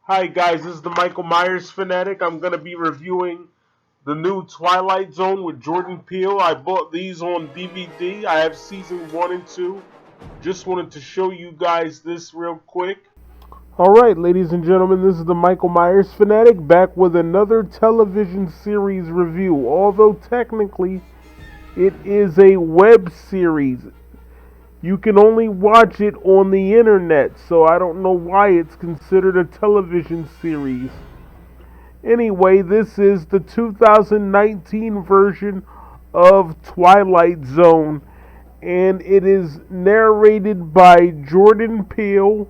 Hi guys, this is the Michael Myers fanatic. I'm going to be reviewing the new Twilight Zone with Jordan Peele. I bought these on DVD. I have season 1 and 2. Just wanted to show you guys this real quick. Alright, ladies and gentlemen, this is the Michael Myers fanatic back with another television series review. Although technically it is a web series. You can only watch it on the internet, so I don't know why it's considered a television series. Anyway, this is the 2019 version of Twilight Zone, and it is narrated by Jordan Peele,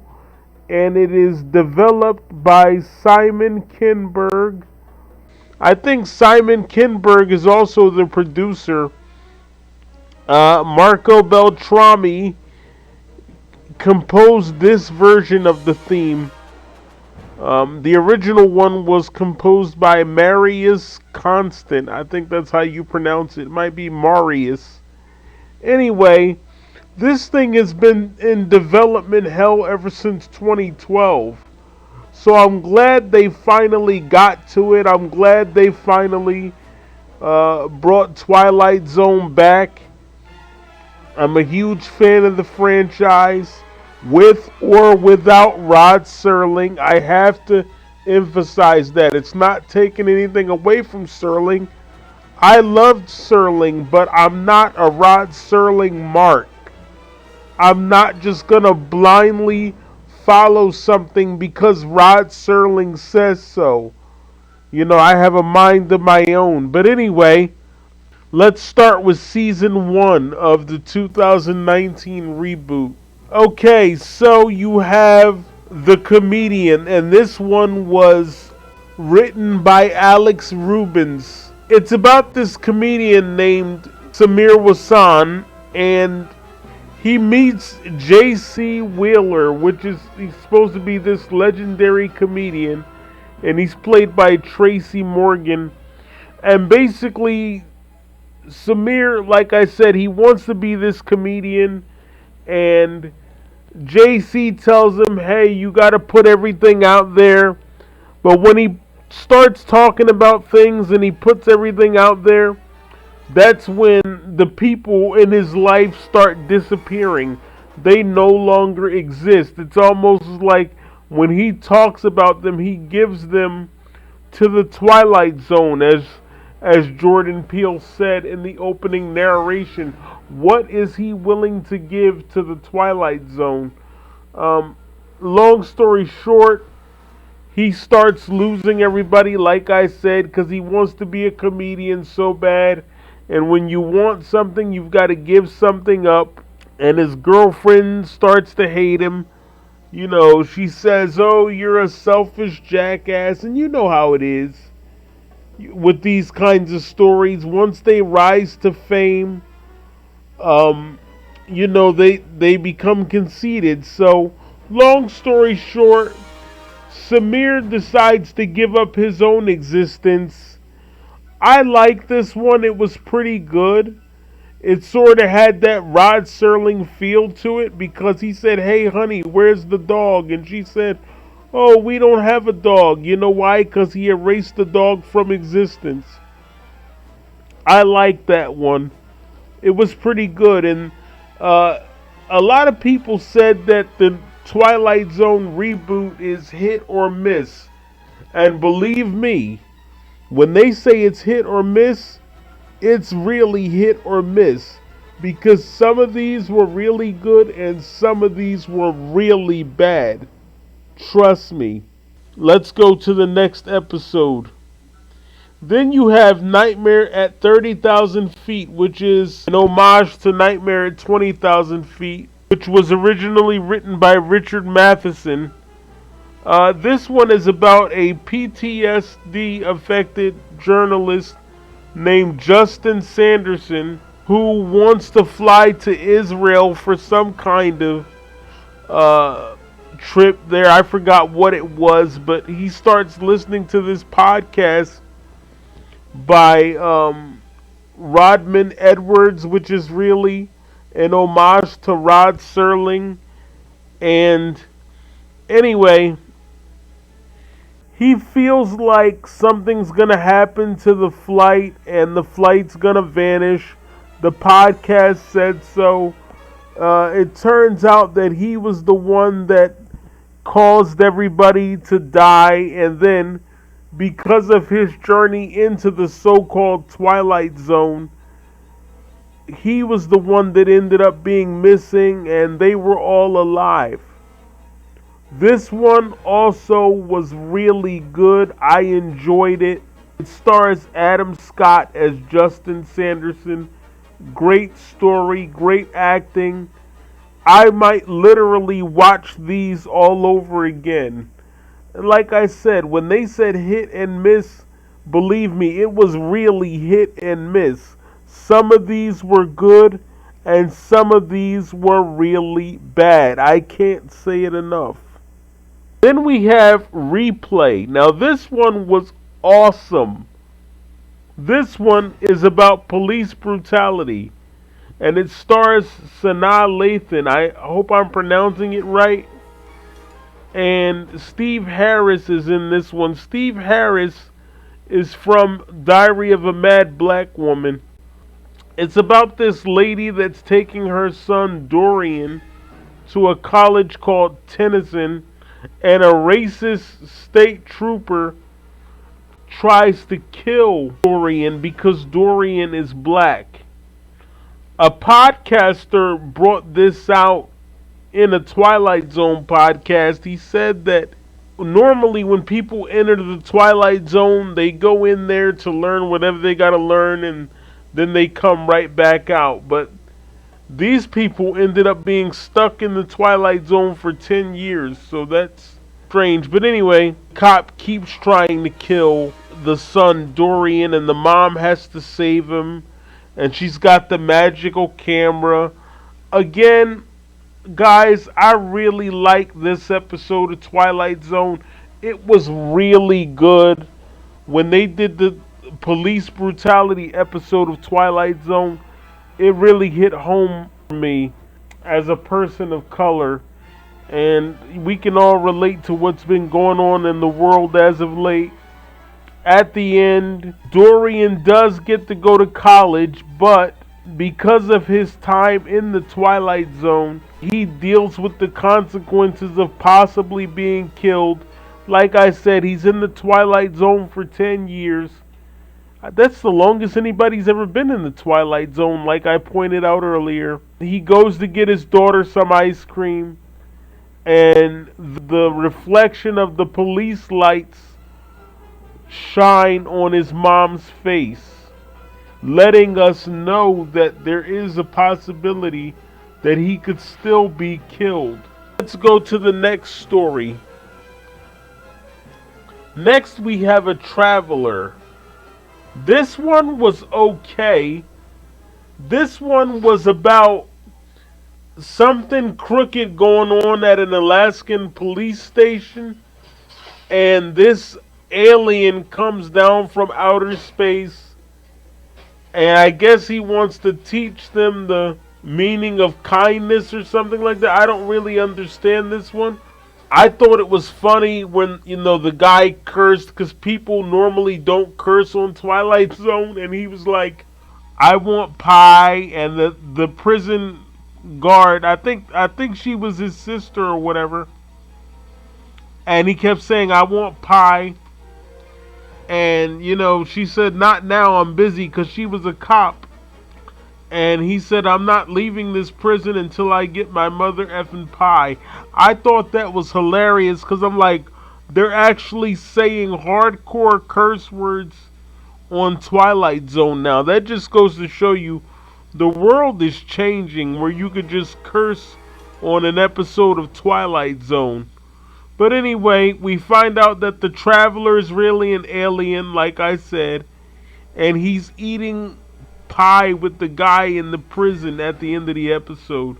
and it is developed by Simon Kinberg. I think Simon Kinberg is also the producer. Marco Beltrami composed this version of the theme. The original one was composed by Marius Constant. I think that's how you pronounce it. It might be Marius. Anyway, this thing has been in development hell ever since 2012. So I'm glad they finally got to it. I'm glad they finally brought Twilight Zone back. I'm a huge fan of the franchise, with or without Rod Serling. I have to emphasize that. It's not taking anything away from Serling. I loved Serling, but I'm not a Rod Serling mark. I'm not just going to blindly follow something because Rod Serling says so. You know, I have a mind of my own. But anyway, let's start with season 1 of the 2019 reboot. Okay, so you have The Comedian, and this one was written by Alex Rubens. It's about this comedian named Samir Wassan, and he meets J.C. Wheeler, he's supposed to be this legendary comedian, and he's played by Tracy Morgan. And basically, Samir, like I said, he wants to be this comedian, and JC tells him, hey, you got to put everything out there. But when he starts talking about things and he puts everything out there, that's when the people in his life start disappearing. They no longer exist. It's almost like when he talks about them, he gives them to the Twilight Zone, as Jordan Peele said in the opening narration. What is he willing to give to the Twilight Zone? Long story short, he starts losing everybody, like I said, because he wants to be a comedian so bad. And when you want something, you've got to give something up. And his girlfriend starts to hate him. You know, she says, oh, you're a selfish jackass. And you know how it is with these kinds of stories. Once they rise to fame, you know, they become conceited. So, long story short, Samir decides to give up his own existence. I like this one. It was pretty good. It sort of had that Rod Serling feel to it, because he said, hey, honey, where's the dog? And she said, oh, we don't have a dog. You know why? Because he erased the dog from existence. I like that one. It was pretty good. And a lot of people said that the Twilight Zone reboot is hit or miss. And believe me, when they say it's hit or miss, it's really hit or miss. Because some of these were really good and some of these were really bad. Trust me. Let's go to the next episode. Then you have Nightmare at 30,000 Feet, which is an homage to Nightmare at 20,000 Feet, which was originally written by Richard Matheson. This one is about a PTSD-affected journalist named Justin Sanderson, who wants to fly to Israel for some kind of trip there. I forgot what it was, but he starts listening to this podcast by Rodman Edwards, which is really an homage to Rod Serling. And anyway, He feels like something's gonna happen to the flight and the flight's gonna vanish. The podcast said so. It turns out that he was the one that caused everybody to die, and then because of his journey into the so-called Twilight Zone, he was the one that ended up being missing and they were all alive. This one also was really good. I enjoyed it. It stars Adam Scott as Justin Sanderson. Great story, great acting. I might literally watch these all over again. And like I said, when they said hit and miss, believe me, it was really hit and miss. Some of these were good and some of these were really bad. I can't say it enough. Then we have Replay. Now this one was awesome. This one is about police brutality. And it stars Sanaa Lathan. I hope I'm pronouncing it right. And Steve Harris is in this one. Steve Harris is from Diary of a Mad Black Woman. It's about this lady that's taking her son Dorian to a college called Tennyson, and a racist state trooper tries to kill Dorian because Dorian is black. A podcaster brought this out in a Twilight Zone podcast. He said that normally when people enter the Twilight Zone, they go in there to learn whatever they gotta learn and then they come right back out. But these people ended up being stuck in the Twilight Zone for 10 years, so that's strange. But anyway, cop keeps trying to kill the son Dorian and the mom has to save him. And she's got the magical camera. Again, guys, I really like this episode of Twilight Zone. It was really good. When they did the police brutality episode of Twilight Zone, it really hit home for me as a person of color. And we can all relate to what's been going on in the world as of late. At the end, Dorian does get to go to college, but because of his time in the Twilight Zone, he deals with the consequences of possibly being killed. Like I said, he's in the Twilight Zone for 10 years. That's the longest anybody's ever been in the Twilight Zone, like I pointed out earlier. He goes to get his daughter some ice cream, and the reflection of the police lights shine on his mom's face, letting us know that there is a possibility that he could still be killed. Let's go to the next story. Next we have A Traveler. This one was okay. This one was about something crooked going on at an Alaskan police station, and this alien comes down from outer space, and I guess he wants to teach them the meaning of kindness or something like that. I don't really understand this one. I thought it was funny when, the guy cursed, because people normally don't curse on Twilight Zone, and he was like, I want pie, and the prison guard, I think she was his sister or whatever, and he kept saying, I want pie. And, she said, not now, I'm busy, because she was a cop. And he said, I'm not leaving this prison until I get my mother effing pie. I thought that was hilarious, because I'm like, they're actually saying hardcore curse words on Twilight Zone now. That just goes to show you the world is changing, where you could just curse on an episode of Twilight Zone. But anyway, we find out that the Traveler is really an alien, like I said, and he's eating pie with the guy in the prison at the end of the episode.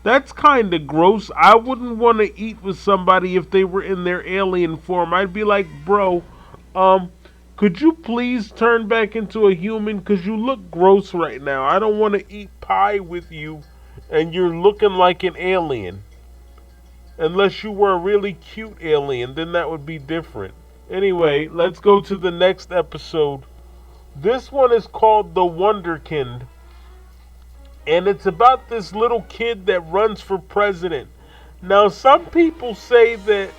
That's kind of gross. I wouldn't want to eat with somebody if they were in their alien form. I'd be like, bro, could you please turn back into a human? Because you look gross right now. I don't want to eat pie with you, and you're looking like an alien. Unless you were a really cute alien, then that would be different. Anyway, let's go to the next episode. This one is called The Wonderkind. And it's about this little kid that runs for president. Now, some people say that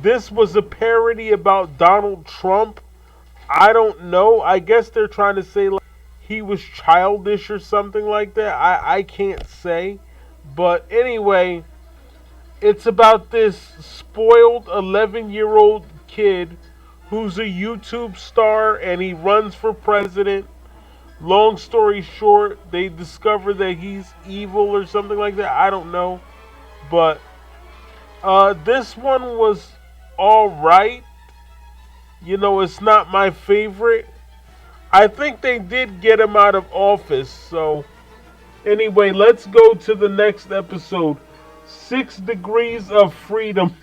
this was a parody about Donald Trump. I don't know. I guess they're trying to say like he was childish or something like that. I can't say. But anyway, it's about this spoiled 11-year-old kid who's a YouTube star and he runs for president. Long story short, they discover that he's evil or something like that. I don't know. But this one was alright. You know, it's not my favorite. I think they did get him out of office. So, anyway, let's go to the next episode. 6 Degrees of Freedom.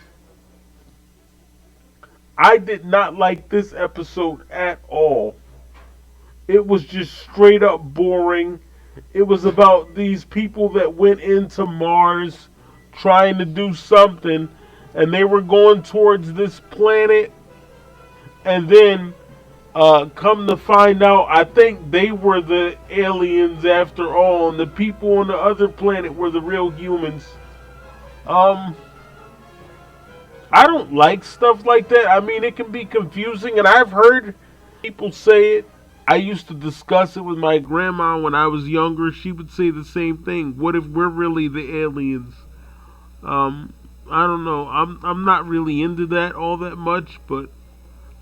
I did not like this episode at all. It was just straight up boring. It was about these people that went into Mars trying to do something, and they were going towards this planet, and then come to find out, I think they were the aliens after all, and the people on the other planet were the real humans. I don't like stuff like that. I mean, it can be confusing, and I've heard people say it. I used to discuss it with my grandma when I was younger. She would say the same thing. What if we're really the aliens? I don't know. I'm not really into that all that much, but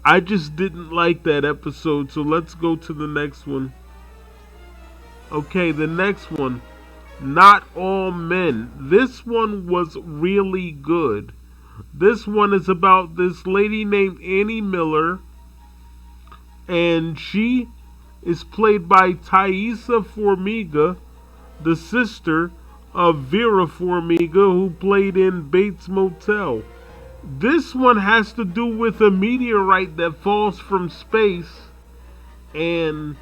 I just didn't like that episode. So let's go to the next one. Okay, the next one. Not All Men. This one was really good. This one is about this lady named Annie Miller, and she is played by Thaisa Farmiga, the sister of Vera Farmiga, who played in Bates Motel. This one has to do with a meteorite that falls from space, and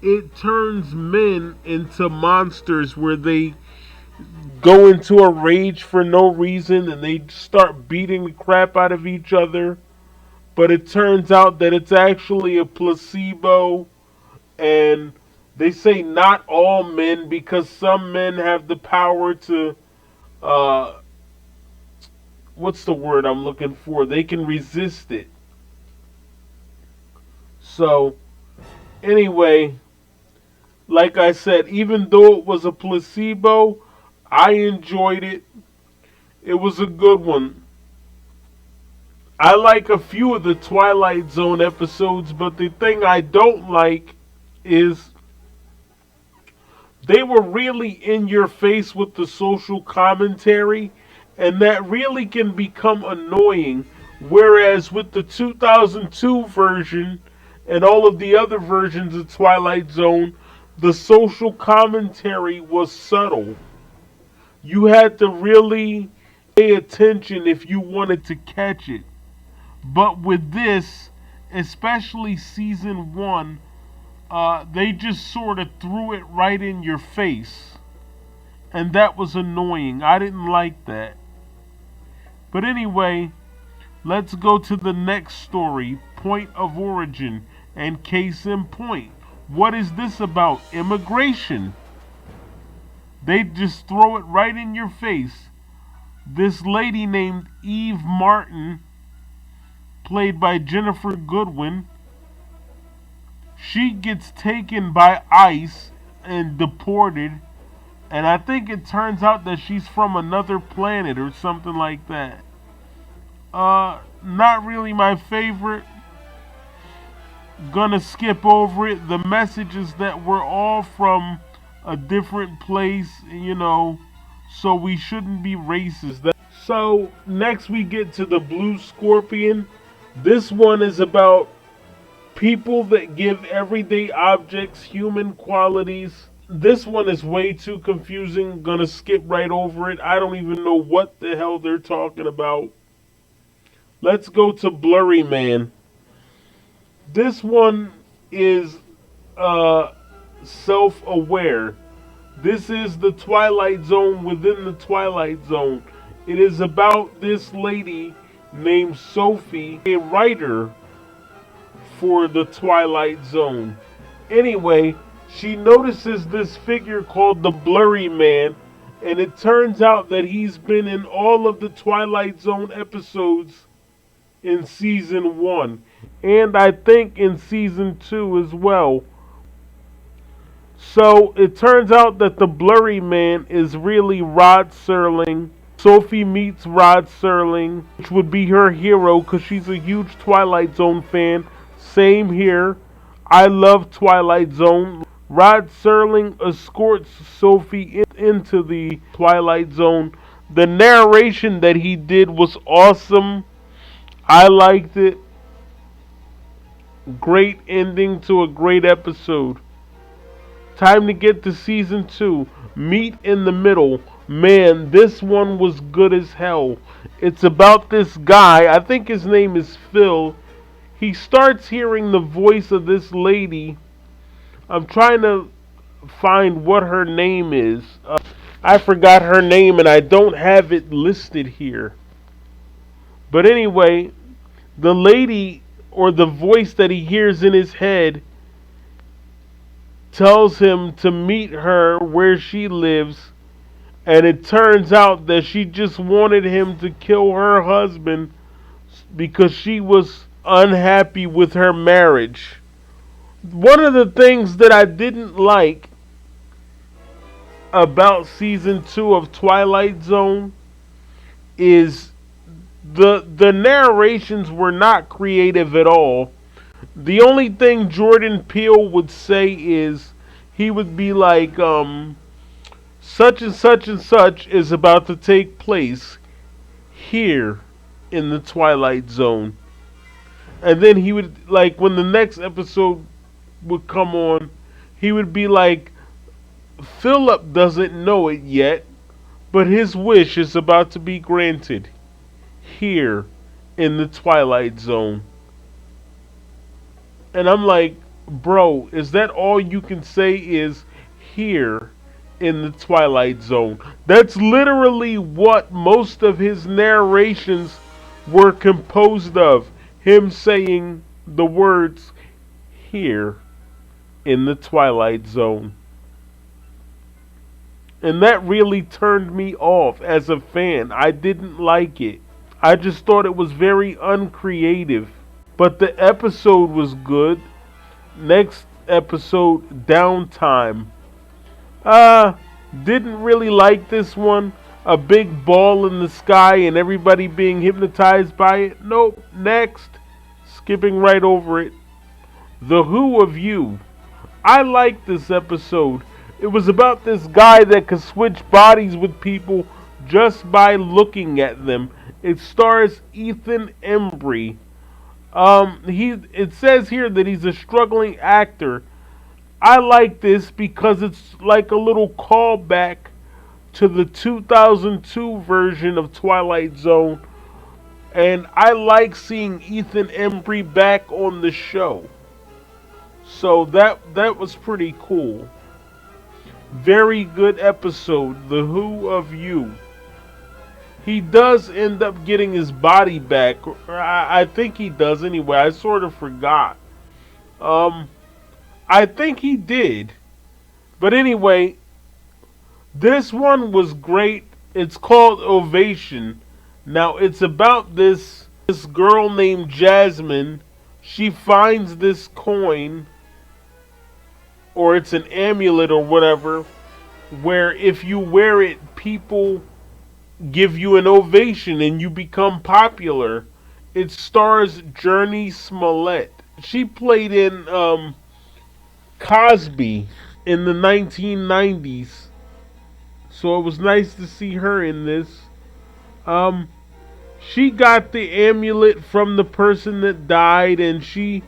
it turns men into monsters where they go into a rage for no reason and they start beating the crap out of each other. But it turns out that it's actually a placebo, and they say not all men because some men have the power to, what's the word I'm looking for? They can resist it. So, anyway, like I said, even though it was a placebo, I enjoyed it. It was a good one. I like a few of the Twilight Zone episodes, but the thing I don't like is they were really in your face with the social commentary, and that really can become annoying. Whereas with the 2002 version and all of the other versions of Twilight Zone, the social commentary was subtle. You had to really pay attention if you wanted to catch it. But with this, especially season 1, they just sort of threw it right in your face. And that was annoying. I didn't like that. But anyway, let's go to the next story, Point of Origin, and Case in Point. What is this about? Immigration. They just throw it right in your face. This lady named Eve Martin, played by Jennifer Goodwin, she gets taken by ICE and deported, and I think it turns out that she's from another planet or something like that. Not really my favorite. Gonna skip over it. The message is that we're all from a different place, you know, so we shouldn't be racist. So next we get to the Blue Scorpion. This one is about people that give everyday objects human qualities. This one is way too confusing. Gonna skip right over it. I don't even know what the hell they're talking about. Let's go to Blurry Man. This one is self-aware. This is the Twilight Zone within the Twilight Zone. It is about this lady named Sophie, a writer for the Twilight Zone. Anyway, she notices this figure called the Blurry Man, and it turns out that he's been in all of the Twilight Zone episodes in season 1, and I think in season 2 as well. So it turns out that the Blurry Man is really Rod Serling. Sophie meets Rod Serling, which would be her hero because she's a huge Twilight Zone fan. Same here. I love Twilight Zone. Rod Serling escorts Sophie into the Twilight Zone. The narration that he did was awesome. I liked it. Great ending to a great episode. Time to get to season 2. Meet in the Middle. Man, this one was good as hell. It's about this guy. I think his name is Phil. He starts hearing the voice of this lady. I'm trying to find what her name is. I forgot her name and I don't have it listed here. But anyway, the lady or the voice that he hears in his head tells him to meet her where she lives, and it turns out that she just wanted him to kill her husband because she was unhappy with her marriage. One of the things that I didn't like about season 2 of Twilight Zone is the narrations were not creative at all. The only thing Jordan Peele would say is he would be like, such and such is about to take place here in the Twilight Zone. And then he would, like, when the next episode would come on, he would be like, Philip doesn't know it yet, but his wish is about to be granted here in the Twilight Zone. And I'm like, bro, is that all you can say is here in the Twilight Zone? That's literally what most of his narrations were composed of. Him saying the words here in the Twilight Zone. And that really turned me off as a fan. I didn't like it. I just thought it was very uncreative. But the episode was good. Next episode, Downtime. Didn't really like this one. A big ball in the sky and everybody being hypnotized by it. Nope. Next. Skipping right over it. The Who of You. I liked this episode. It was about this guy that could switch bodies with people just by looking at them. It stars Ethan Embry. It says here that he's a struggling actor. I like this because it's like a little callback to the 2002 version of Twilight Zone, and I like seeing Ethan Embry back on the show. So that was pretty cool. Very good episode, The Who of You. He does end up getting his body back. I think he does anyway. I sort of forgot. I think he did. But anyway, this one was great. It's called Ovation. Now, it's about this girl named Jasmine. She finds this coin, or it's an amulet or whatever, where if you wear it, people give you an ovation and you become popular. It stars Journey Smollett. She played in Cosby in the 1990s. So it was nice to see her in this. She got the amulet from the person that died, and she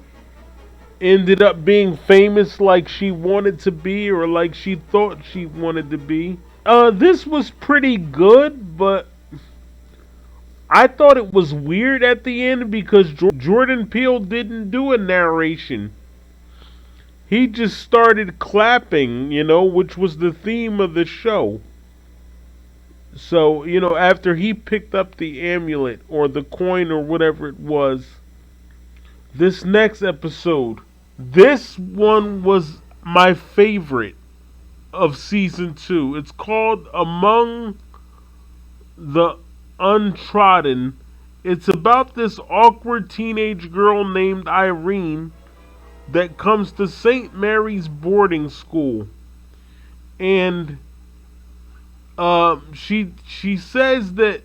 ended up being famous like she wanted to be, or like she thought she wanted to be. This was pretty good, but I thought it was weird at the end because Jordan Peele didn't do a narration. He just started clapping, which was the theme of the show. So, after he picked up the amulet or the coin or whatever it was, this next episode, this one was my favorite of season 2. It's called Among the Untrodden. It's about this awkward teenage girl named Irene that comes to St. Mary's boarding school, and she says that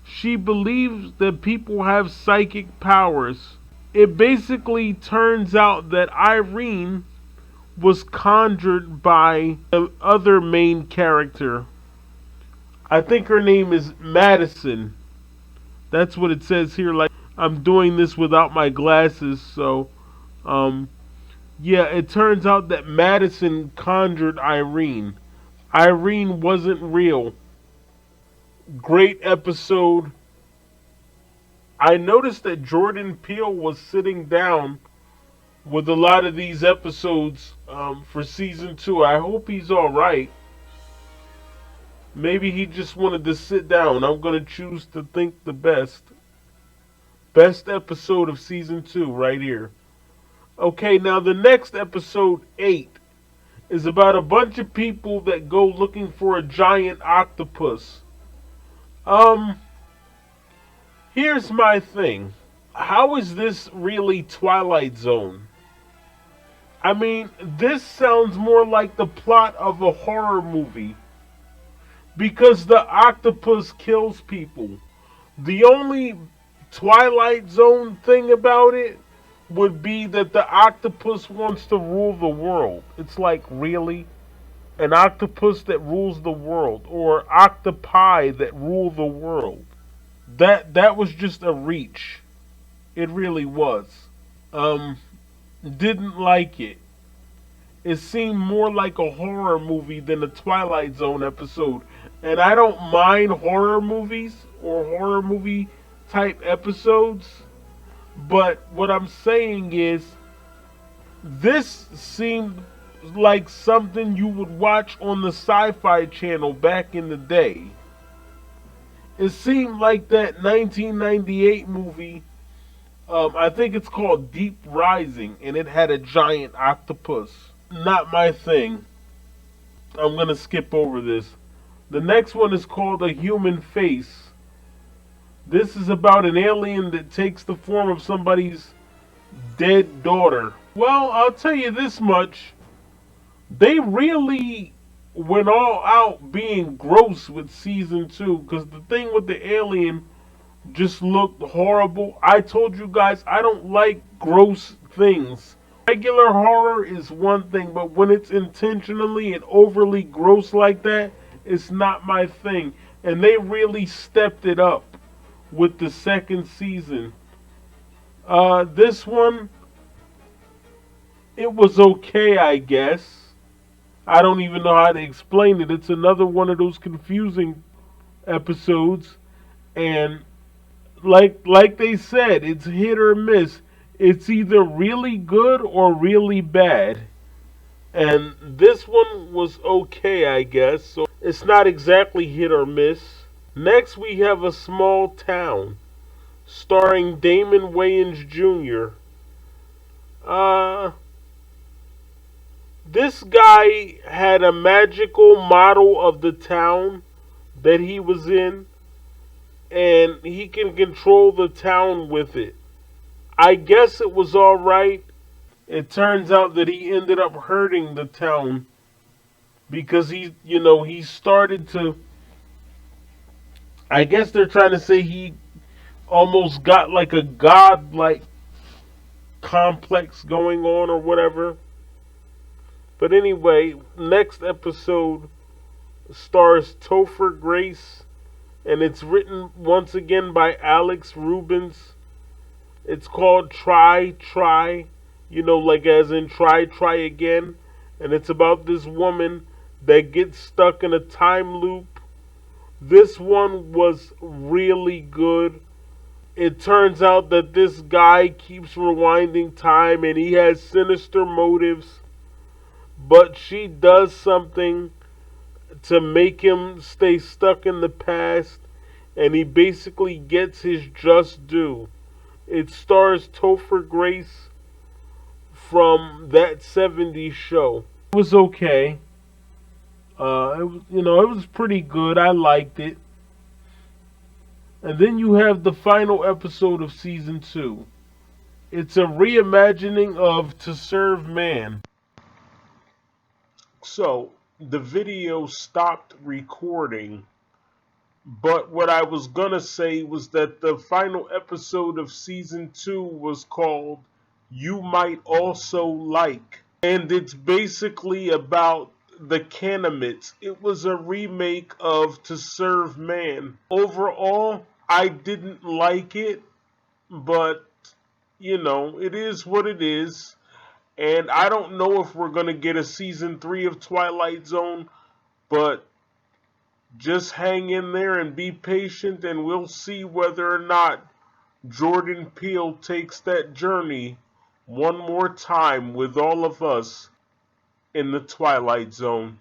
she believes that people have psychic powers. It basically turns out that Irene was conjured by the other main character. I think her name is Madison. That's what it says here. Like, I'm doing this without my glasses, so yeah, it turns out that Madison conjured Irene. Irene wasn't real. Great episode. I noticed that Jordan Peele was sitting down with a lot of these episodes for season 2. I hope he's alright. Maybe he just wanted to sit down. I'm going to choose to think the best. Best episode of season 2 right here. Okay, now the next episode, 8, is about a bunch of people that go looking for a giant octopus. Here's my thing. How is this really Twilight Zone? I mean, this sounds more like the plot of a horror movie. Because the octopus kills people. The only Twilight Zone thing about it would be that the octopus wants to rule the world. It's like, really? An octopus that rules the world, or octopi that rule the world. That was just a reach. It really was. Um, didn't like it. It seemed more like a horror movie than a Twilight Zone episode. And I don't mind horror movies or horror movie type episodes. But what I'm saying is, this seemed like something you would watch on the Sci-Fi Channel back in the day. It seemed like that 1998 movie, I think it's called Deep Rising, and it had a giant octopus. Not my thing. I'm going to skip over this. The next one is called A Human Face. This is about an alien that takes the form of somebody's dead daughter. Well, I'll tell you this much. They really went all out being gross with season 2, because the thing with the alien just looked horrible. I told you guys I don't like gross things. Regular horror is one thing, but when it's intentionally and overly gross like that, it's not my thing. And they really stepped it up with the second season. This one, it was okay, I guess. I don't even know how to explain it. It's another one of those confusing episodes. And like they said, it's hit or miss. It's either really good or really bad. And this one was okay, I guess. So it's not exactly hit or miss. Next, we have A Small Town, starring Damon Wayans Jr. This guy had a magical model of the town that he was in, and he can control the town with it. I guess it was alright. It turns out that he ended up hurting the town because he started to, I guess they're trying to say he almost got like a god-like complex going on or whatever. But anyway, next episode stars Topher Grace, and it's written once again by Alex Rubens. It's called Try, like as in try again. And it's about this woman that gets stuck in a time loop. This one was really good. It turns out that this guy keeps rewinding time and he has sinister motives. But she does something to make him stay stuck in the past, and he basically gets his just due. It stars Topher Grace from That 70s Show. It was okay. It was pretty good. I liked it. And then you have the final episode of season 2. It's a reimagining of To Serve Man. So, the video stopped recording, but what I was gonna say was that the final episode of season 2 was called You Might Also Like. And it's basically about the Canamites. It was a remake of To Serve Man. Overall, I didn't like it, but it is what it is. And I don't know if we're going to get a season 3 of Twilight Zone, but just hang in there and be patient, and we'll see whether or not Jordan Peele takes that journey one more time with all of us in the Twilight Zone.